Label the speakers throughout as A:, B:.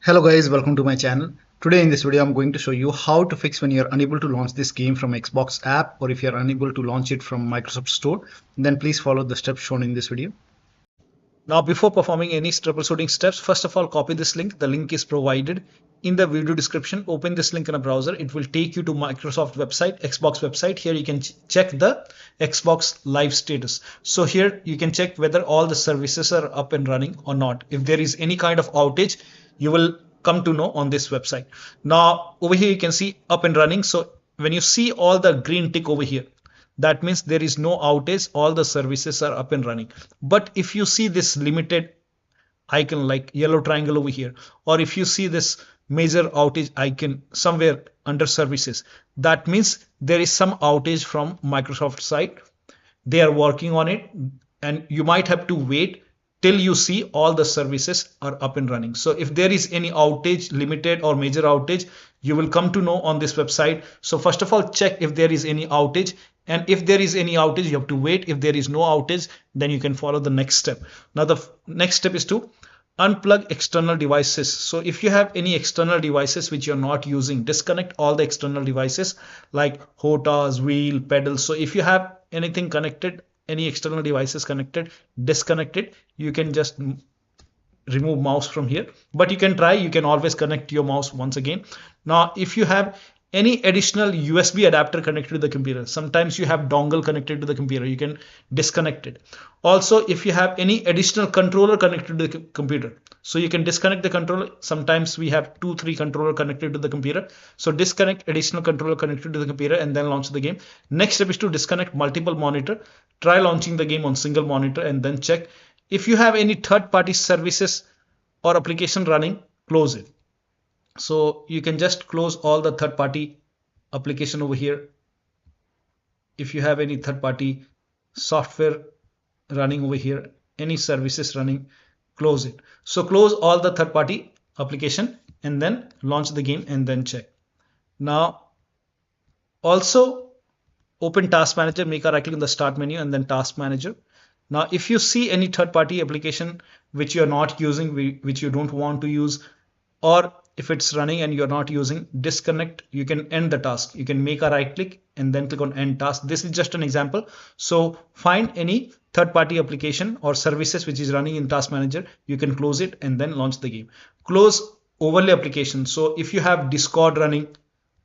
A: Hello guys, welcome to my channel. Today in this video I'm going to show you how to fix when you're unable to launch this game from Xbox app, or if you're unable to launch it from Microsoft Store. Then please follow the steps shown in this video. Now before performing any troubleshooting steps, first of all copy this link. The link is provided in the video description. Open this link in a browser. It will take you to Microsoft website, Xbox website. Here you can check the Xbox live status. So here you can check whether all the services are up and running or not. If there is any kind of outage, you will come to know on this website. Now over here you can see up and running. So when you see all the green tick over here, that means there is no outage, all the services are up and running. But if you see this limited icon like yellow triangle over here, or if you see this major outage icon somewhere under services, that means there is some outage from Microsoft side. They are working on it, and you might have to wait till you see all the services are up and running. So if there is any outage, limited or major outage, you will come to know on this website. So first of all, check if there is any outage, and if there is any outage, you have to wait. If there is no outage, then you can follow the next step. Now the next step is to unplug external devices. So if you have any external devices which you're not using, disconnect all the external devices like HOTAS, wheel, pedal. So if you have anything connected, any external devices connected, disconnect it. You can just remove mouse from here, but you can try, you can always connect your mouse once again. Now if you have any additional USB adapter connected to the computer, sometimes you have dongle connected to the computer, you can disconnect it. Also if you have any additional controller connected to the computer, so you can disconnect the controller. Sometimes we have 2-3 controller connected to the computer, so disconnect additional controller connected to the computer and then launch the game. Next step is to disconnect multiple monitor. Try launching the game on single monitor and then check. If you have any third-party services or application running, close it. So you can just close all the third-party application over here. If you have any third-party software running over here, any services running, close it. So close all the third-party application and then launch the game and then check. Now also open Task Manager, make a right click on the Start menu and then Task Manager. Now if you see any third-party application which you are not using, which you don't want to use, or if it's running and you're not using, disconnect. You can end the task. You can make a right click and then click on end task. This is just an example. So find any third-party application or services which is running in Task Manager. You can close it and then launch the game. Close overlay application. So if you have Discord running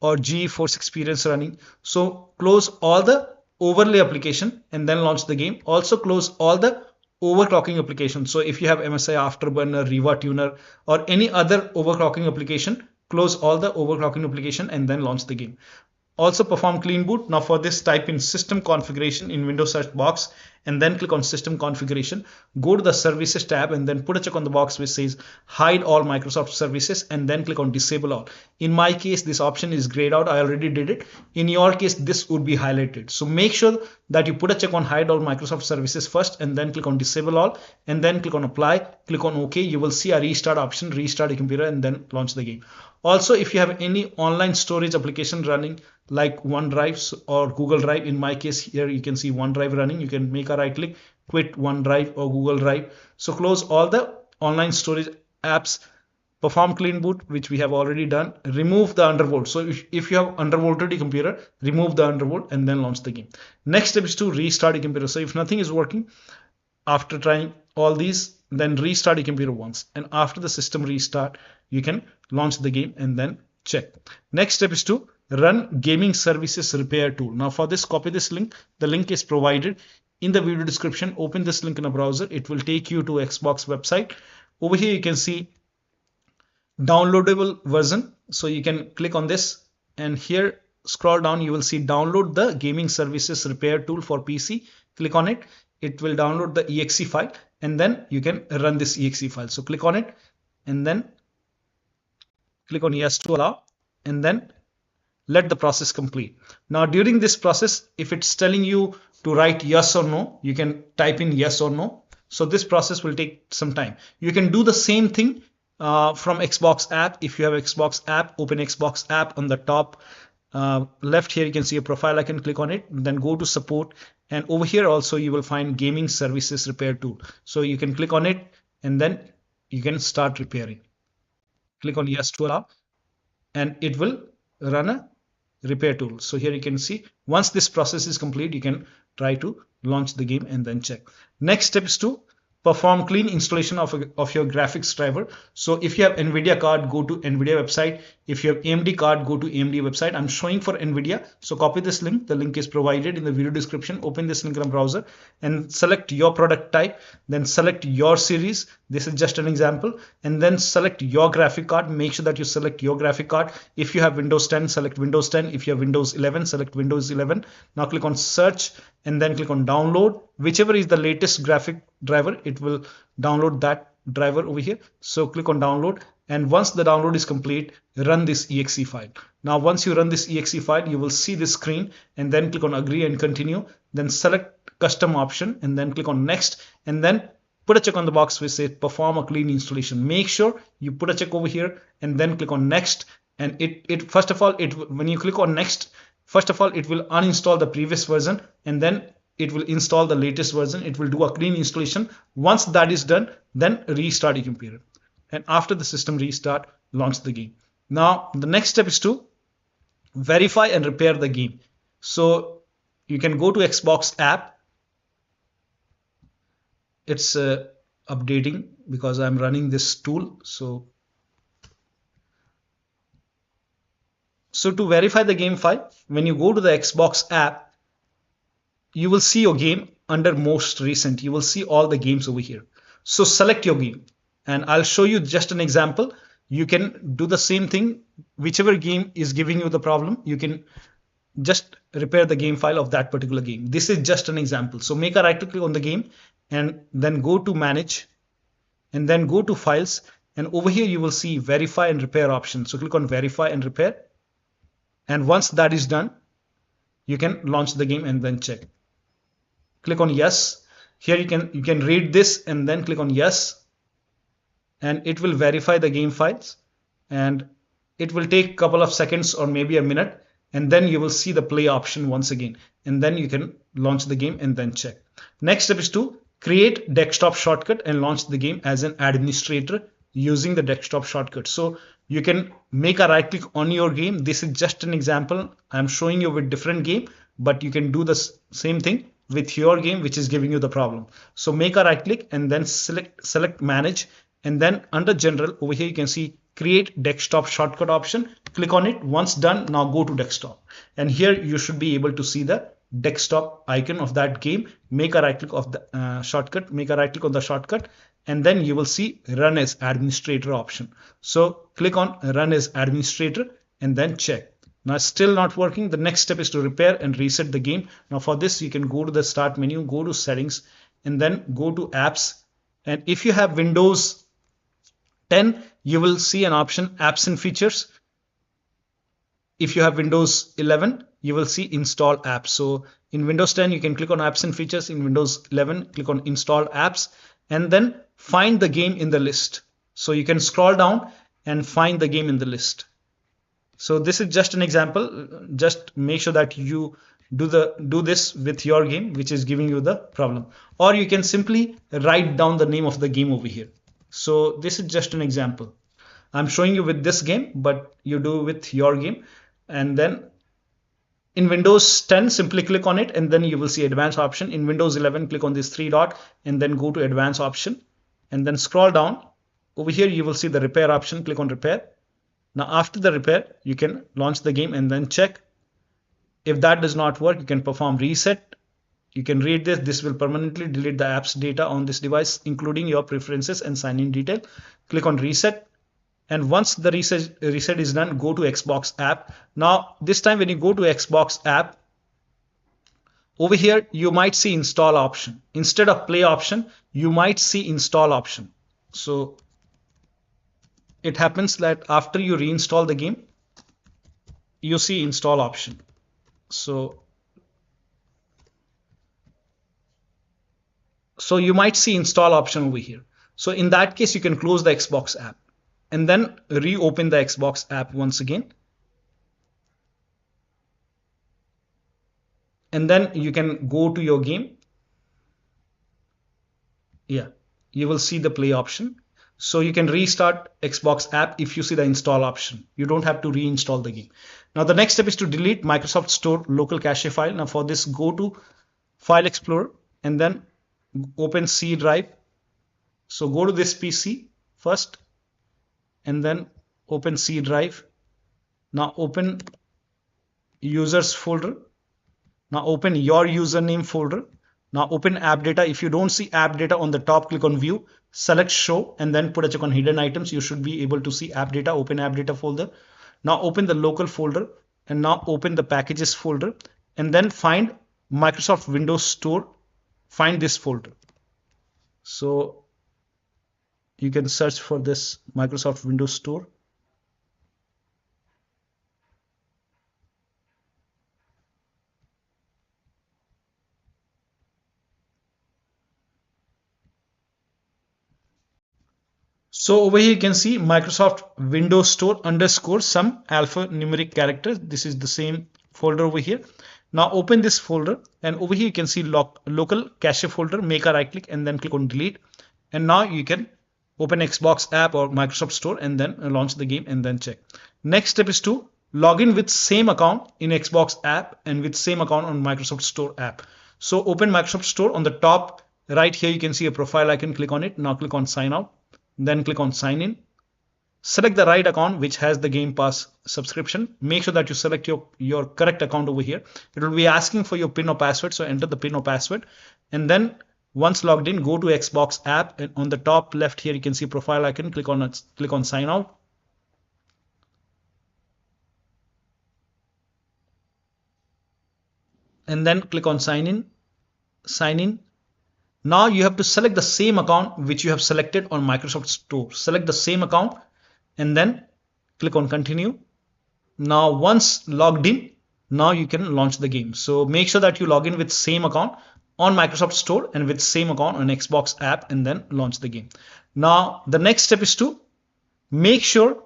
A: or GeForce Experience running, so close all the overlay application and then launch the game. Also close all the overclocking application. So if you have MSI Afterburner, Riva Tuner, or any other overclocking application, close all the overclocking application and then launch the game. Also perform clean boot. Now for this, type in system configuration in Windows search box and then click on system configuration. Go to the services tab and then put a check on the box which says hide all Microsoft services and then click on disable all. In my case, this option is grayed out. I already did it. In your case, this would be highlighted. So make sure that you put a check on hide all Microsoft services first and then click on disable all and then click on apply, click on OK. You will see a restart option, restart your computer and then launch the game. Also, if you have any online storage application running like OneDrive or Google Drive, in my case here you can see OneDrive running, you can make a right click, quit OneDrive or Google Drive. So close all the online storage apps, perform clean boot, which we have already done, remove the undervolt. So if you have undervolted your computer, remove the undervolt and then launch the game. Next step is to restart your computer. So if nothing is working after trying all these, then restart your computer once, and after the system restart you can launch the game and then check. Next step is to run gaming services repair tool. Now for this, copy this link. The link is provided in the video description. Open this link in a browser. It will take you to Xbox website. Over here you can see downloadable version. So you can click on this and here scroll down, you will see download the gaming services repair tool for PC. Click on it. It will download the exe file and then you can run this exe file. So click on it and then click on yes to allow and then let the process complete. Now during this process, if it's telling you to write yes or no, you can type in yes or no. So this process will take some time. You can do the same thing from Xbox app. If you have Xbox app, open Xbox app. On the top left here you can see a profile icon, click on it, then go to support, and over here also you will find gaming services repair tool. So you can click on it and then you can start repairing. click on yes to allow, and it will run a repair tool. So here you can see once this process is complete, you can try to launch the game and then check. Next step is to perform clean installation of your graphics driver. So if you have NVIDIA card, go to NVIDIA website. If you have AMD card, go to AMD website. I'm showing for NVIDIA. So copy this link. The link is provided in the video description. Open this link in a browser and select your product type. Then select your series. This is just an example. And then select your graphic card. Make sure that you select your graphic card. If you have Windows 10, select Windows 10. If you have Windows 11, select Windows 11. Now click on search and then click on download. Whichever is the latest graphic driver, it will download that driver over here. So click on download, and once the download is complete, run this exe file. Now once you run this exe file, you will see this screen, and then click on agree and continue. Then select custom option and then click on next, and then put a check on the box which says perform a clean installation. Make sure you put a check over here and then click on next. And it first of all, when you click on next, first of all, it will uninstall the previous version, and then it will install the latest version. It will do a clean installation. Once that is done, then restart your computer. And after the system restart, launch the game. Now, the next step is to verify and repair the game. So you can go to Xbox app. It's updating because I'm running this tool. So to verify the game file, when you go to the Xbox app, you will see your game under most recent. You will see all the games over here. So select your game, and I'll show you just an example. You can do the same thing. Whichever game is giving you the problem, you can just repair the game file of that particular game. This is just an example. So make a right click on the game and then go to manage and then go to files, and over here you will see verify and repair option. So click on verify and repair, and once that is done, you can launch the game and then check. Click on yes. Here you can read this and then click on yes, and it will verify the game files, and it will take a couple of seconds or maybe a minute, and then you will see the play option once again, and then you can launch the game and then check. Next step is to create desktop shortcut and launch the game as an administrator using the desktop shortcut. So you can make a right click on your game. This is just an example. I'm showing you with different game, but you can do the same thing with your game which is giving you the problem. So make a right click and then select manage, and then under general over here you can see create desktop shortcut option. Click on it. Once done, now go to desktop, and here you should be able to see the desktop icon of that game. Make a right click of the shortcut, make a right click on the shortcut, and then you will see run as administrator option. So click on run as administrator and then check. Now it's still not working. The next step is to repair and reset the game. Now for this, you can go to the start menu, go to settings, and then go to apps. And if you have Windows 10, you will see an option apps and features. If you have Windows 11, you will see install apps. So in Windows 10, you can click on apps and features. In Windows 11, click on install apps, and then find the game in the list. So you can scroll down and find the game in the list. So this is just an example. Just make sure that you do this with your game which is giving you the problem, or you can simply write down the name of the game over here. So this is just an example. I'm showing you with this game, but you do with your game. And then in Windows 10, simply click on it, and then you will see advanced option. In Windows 11, click on this three dot and then go to advanced option, and then scroll down. Over here you will see the repair option. Click on repair. Now after the repair, you can launch the game and then check. If that does not work, you can perform reset. You can read this. This will permanently delete the app's data on this device, including your preferences and sign-in detail. Click on reset. And once the reset is done, go to Xbox app. Now this time when you go to Xbox app, over here you might see install option. Instead of play option, you might see install option. So it happens that after you reinstall the game, you see install option. So you might see install option over here. So in that case, you can close the Xbox app and then reopen the Xbox app once again. And then you can go to your game. Yeah, you will see the play option. So you can restart Xbox app if you see the install option. You don't have to reinstall the game. Now the next step is to delete Microsoft Store local cache file. Now for this, go to File Explorer and then open C drive. So go to this PC first and then open C drive. Now open users folder. Now open your username folder. Now open AppData. If you don't see AppData on the top, click on view, select show, and then put a check on hidden items. You should be able to see AppData. Open AppData folder. Now open the local folder and now open the packages folder and then find Microsoft Windows Store. Find this folder. So you can search for this Microsoft Windows Store. So over here you can see Microsoft Windows Store underscore some alphanumeric characters. This is the same folder over here. Now open this folder and over here you can see local cache folder. Make a right click and then click on delete. And now you can open Xbox app or Microsoft Store and then launch the game and then check. Next step is to log in with same account in Xbox app and with same account on Microsoft Store app. So open Microsoft Store. On the top right here you can see a profile icon. Click on it. Now click on sign out. Then click on sign in. Select the right account which has the Game Pass subscription. Make sure that you select your correct account over here. It will be asking for your PIN or password. So enter the PIN or password. And then once logged in, go to Xbox app. And on the top left here, you can see profile icon. Click on sign out. And then click on sign in. Sign in. Now you have to select the same account which you have selected on Microsoft Store. Select the same account and then click on continue. Now once logged in, now you can launch the game. So make sure that you log in with same account on Microsoft Store and with same account on Xbox app and then launch the game. Now the next step is to make sure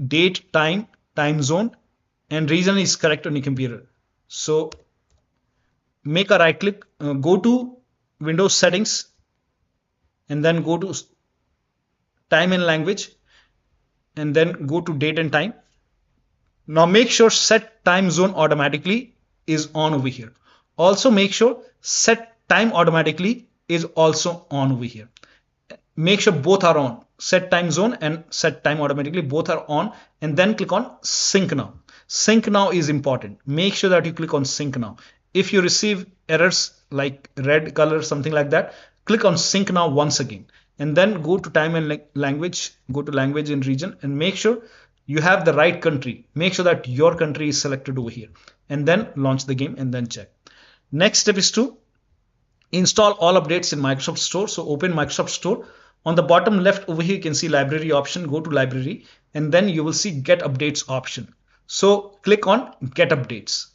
A: date, time zone and region is correct on your computer. So make a right click, go to Windows settings and then go to time and language and then go to date and time. Now make sure set time zone automatically is on over here. Also make sure set time automatically is also on over here. Make sure both are on. Set time zone and set time automatically, both are on, and then click on sync now. Sync now is important. Make sure that you click on sync now. If you receive errors like red color, something like that, click on sync now once again and then go to time and language, go to language and region and make sure you have the right country. Make sure that your country is selected over here and then launch the game and then check. Next step is to install all updates in Microsoft Store. So open Microsoft Store. On the bottom left over here you can see library option. Go to library and then you will see get updates option. So click on get updates.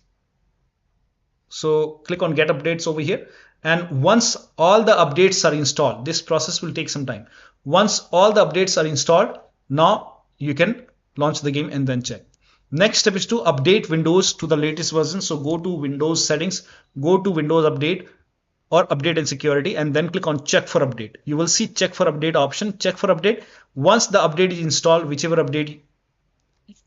A: So click on get updates over here, and once all the updates are installed, this process will take some time. Once all the updates are installed, now you can launch the game and then check. Next step is to update Windows to the latest version. So go to Windows settings, go to Windows update or update and security and then click on check for update. You will see check for update option. Check for update. Once the update is installed, whichever update,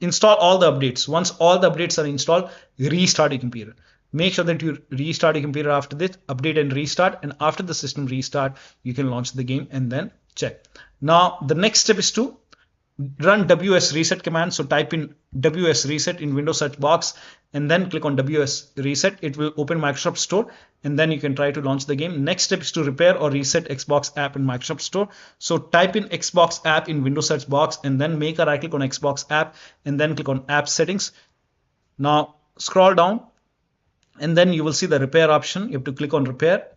A: install all the updates. Once all the updates are installed, restart your computer. Make sure that you restart your computer after this, update and restart, and after the system restart, you can launch the game and then check. Now, the next step is to run WS reset command. So type in WS reset in Windows search box and then click on WS reset. It will open Microsoft Store and then you can try to launch the game. Next step is to repair or reset Xbox app in Microsoft Store. So type in Xbox app in Windows search box and then make a right click on Xbox app and then click on app settings. Now scroll down. And then you will see the repair option. You have to click on repair.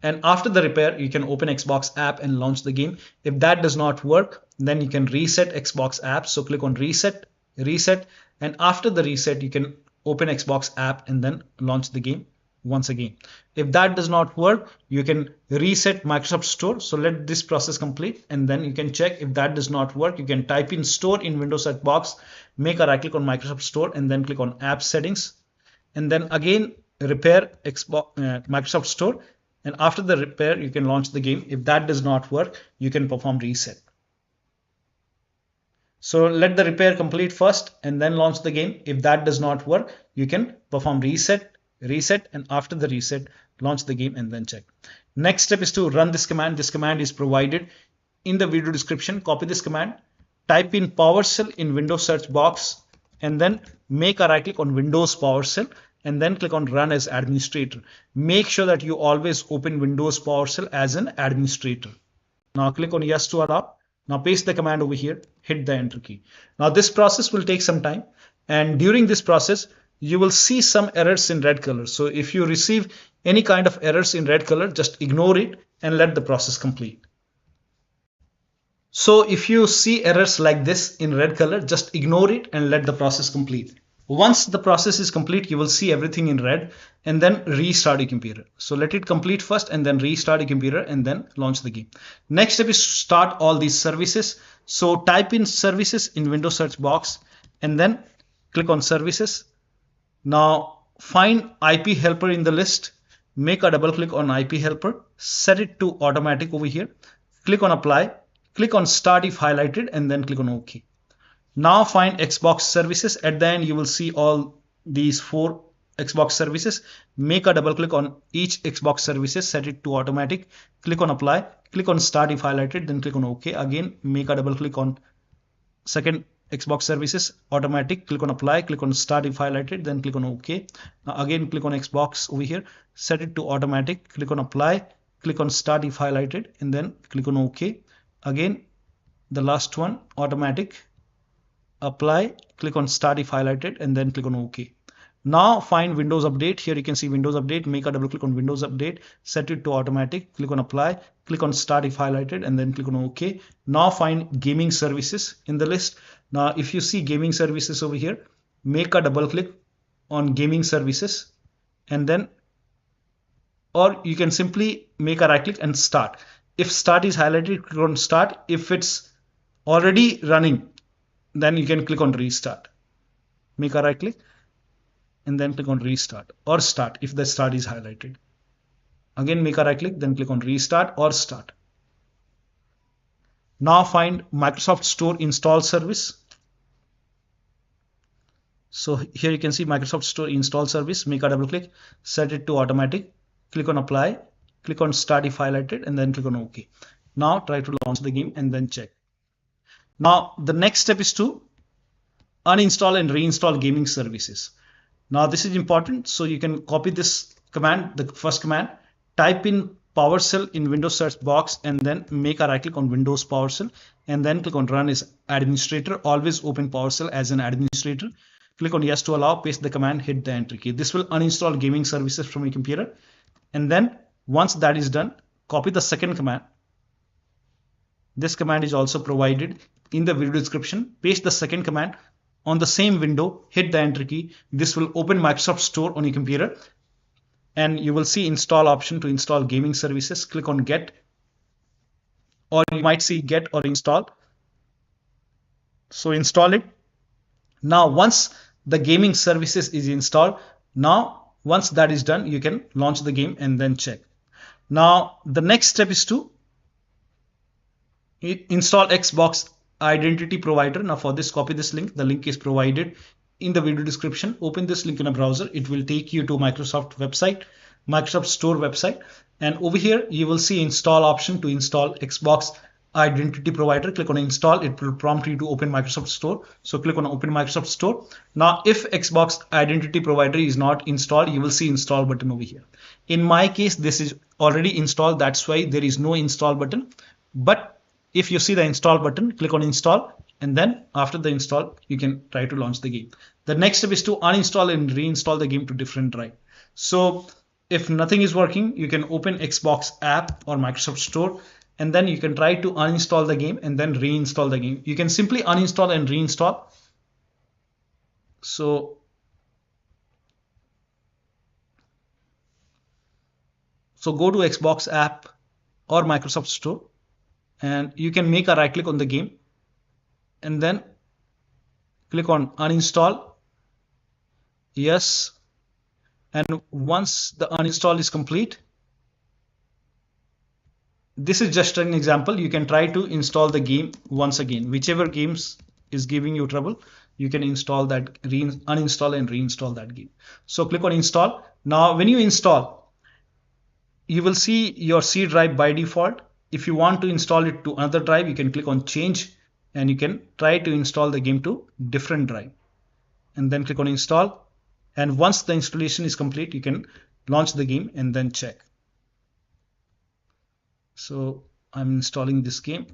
A: And after the repair, you can open Xbox app and launch the game. If that does not work, then you can reset Xbox app. So click on reset, reset. And after the reset, you can open Xbox app and then launch the game once again. If that does not work, you can reset Microsoft Store. So let this process complete and then you can check. If that does not work, you can type in store in Windows search box, make a right click on Microsoft Store and then click on app settings. And then again repair Microsoft Store and after the repair you can launch the game. If that does not work, you can perform reset. So let the repair complete first and then launch the game. If that does not work, you can perform reset, and after the reset, launch the game and then check. Next step is to run this command. This command is provided in the video description. Copy this command, type in PowerShell in Windows search box, and then make a right click on Windows PowerShell and then click on Run as Administrator. Make sure that you always open Windows PowerShell as an administrator. Now click on Yes to allow. Now paste the command over here, hit the enter key. Now this process will take some time, and during this process you will see some errors in red color. So if you receive any kind of errors in red color, just ignore it and let the process complete. So if you see errors like this in red color, just ignore it and let the process complete. Once the process is complete, you will see everything in red, and then restart your computer. So let it complete first and then restart your computer and then launch the game. Next step is to start all these services. So type in services in Windows search box and then click on services. Now find IP helper in the list. Make a double click on IP helper, set it to automatic over here. Click on apply, click on start if highlighted, and then click on OK. Now find Xbox services. At the end you will see all these 4 Xbox services. Make a double click on each Xbox services, set it to automatic, click on apply, click on start if highlighted, then click on OK. Again make a double click on second Xbox services, automatic, click on apply, click on start if highlighted, then click on OK. Now again click on Xbox over here, set it to automatic, click on apply, click on start if highlighted, and then click on OK. Again the last one, automatic, apply, click on start if highlighted, and then click on OK. Now find Windows Update. Here you can see Windows Update. Make a double click on Windows Update, set it to automatic, click on apply, click on start if highlighted, and then click on OK. Now find gaming services in the list. Now if you see gaming services over here, make a double click on gaming services, and then, or you can simply make a right click and start. If start is highlighted, click on start. If it's already running, then you can click on restart. Make a right click and then click on restart or start if the start is highlighted. Again make a right click, then click on restart or start. Now find Microsoft Store install service. So here you can see Microsoft Store install service. Make a double click, set it to automatic, click on apply, click on start if highlighted, and then click on OK. Now try to launch the game and then check. Now the next step is to uninstall and reinstall gaming services. Now this is important, so you can copy this command, the first command, type in PowerShell in Windows search box, and then make a right click on Windows PowerShell, and then click on Run as Administrator. Always open PowerShell as an administrator. Click on Yes to allow, paste the command, hit the enter key. This will uninstall gaming services from your computer, and then once that is done, copy the second command. This command is also provided in the video description. Paste the second command on the same window, hit the enter key. This will open Microsoft Store on your computer, and you will see install option to install gaming services. Click on get, or you might see get or install. So install it. Now once the gaming services is installed, now once that is done, you can launch the game and then check. Now the next step is to install Xbox Identity Provider. Now for this, copy this link. The link is provided in the video description. Open this link in a browser. It will take you to Microsoft website, Microsoft Store website, and over here you will see install option to install Xbox Identity Provider. Click on install. It will prompt you to open Microsoft Store. So click on open Microsoft Store. Now if Xbox Identity Provider is not installed, you will see install button over here. In my case, this is already installed. That's why there is no install button. But if you see the install button, click on install, and then after the install, you can try to launch the game. The next step is to uninstall and reinstall the game to different drive. So if nothing is working, you can open Xbox app or Microsoft Store, and then you can try to uninstall the game and then reinstall the game. You can simply uninstall and reinstall. So go to Xbox app or Microsoft Store, and you can make a right click on the game and then click on uninstall. Yes. And once the uninstall is complete, this is just an example. You can try to install the game once again. Whichever games is giving you trouble, you can install that, uninstall and reinstall that game. So click on install. Now when you install, you will see your C drive by default. If you want to install it to another drive, you can click on change and you can try to install the game to different drive and then click on install. And once the installation is complete, you can launch the game and then check. So I'm installing this game.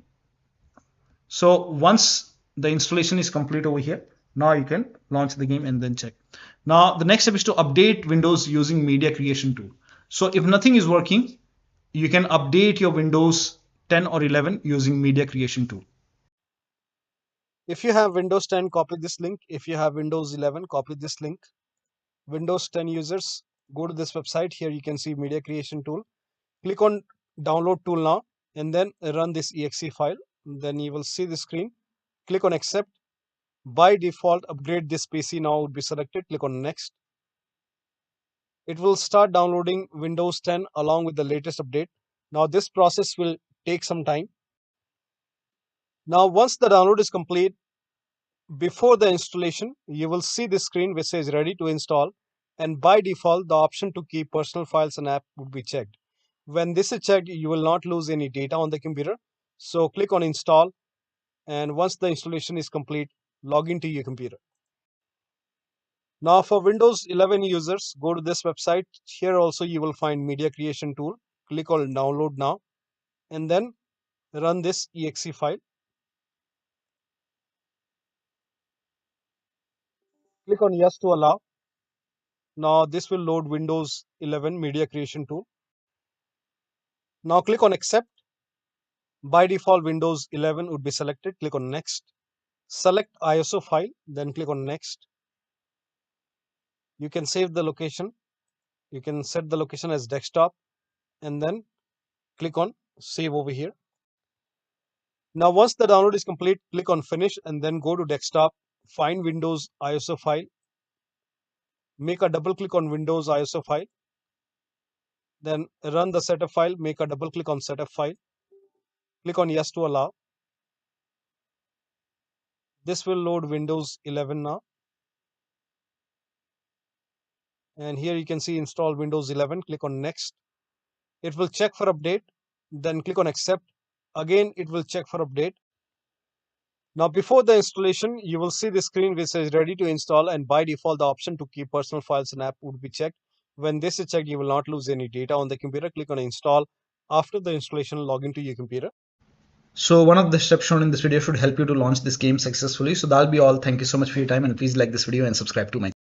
A: So once the installation is complete over here, now you can launch the game and then check. Now the next step is to update Windows using media creation tool. So if nothing is working, you can update your Windows 10 or 11 using media creation tool.
B: If you have Windows 10, copy this link. If you have Windows 11, copy this link. Windows 10 users, go to this website. Here you can see media creation tool. Click on download tool now and then run this exe file. Then you will see the screen. Click on accept. By default, upgrade this PC now would be selected. Click on next. It will start downloading Windows 10 along with the latest update. Now this process will take some time. Now once the download is complete, before the installation, you will see this screen which says ready to install, and by default the option to keep personal files and app would be checked. When this is checked, you will not lose any data on the computer. So click on install, and once the installation is complete, log into your computer. Now for Windows 11 users, go to this website. Here also you will find media creation tool. Click on download now and then run this exe file. Click on yes to allow. Now this will load Windows 11 media creation tool. Now click on accept. By default, Windows 11 would be selected. Click on next. Select ISO file, then click on next. You can save the location. You can set the location as desktop and then click on save over here. Now once the download is complete, click on finish and then go to desktop. Find Windows ISO file. Make a double click on Windows ISO file. Then run the setup file. Make a double click on setup file. Click on yes to allow. This will load Windows 11 now. And here you can see install Windows 11. Click on next. It will check for update. Then click on accept. Again, it will check for update. Now before the installation, you will see the screen which says ready to install, and by default the option to keep personal files and app would be checked. When this is checked, you will not lose any data on the computer. Click on install. After the installation, log into your computer.
A: So one of the steps shown in this video should help you to launch this game successfully. So that'll be all. Thank you so much for your time, and please like this video and subscribe to my channel.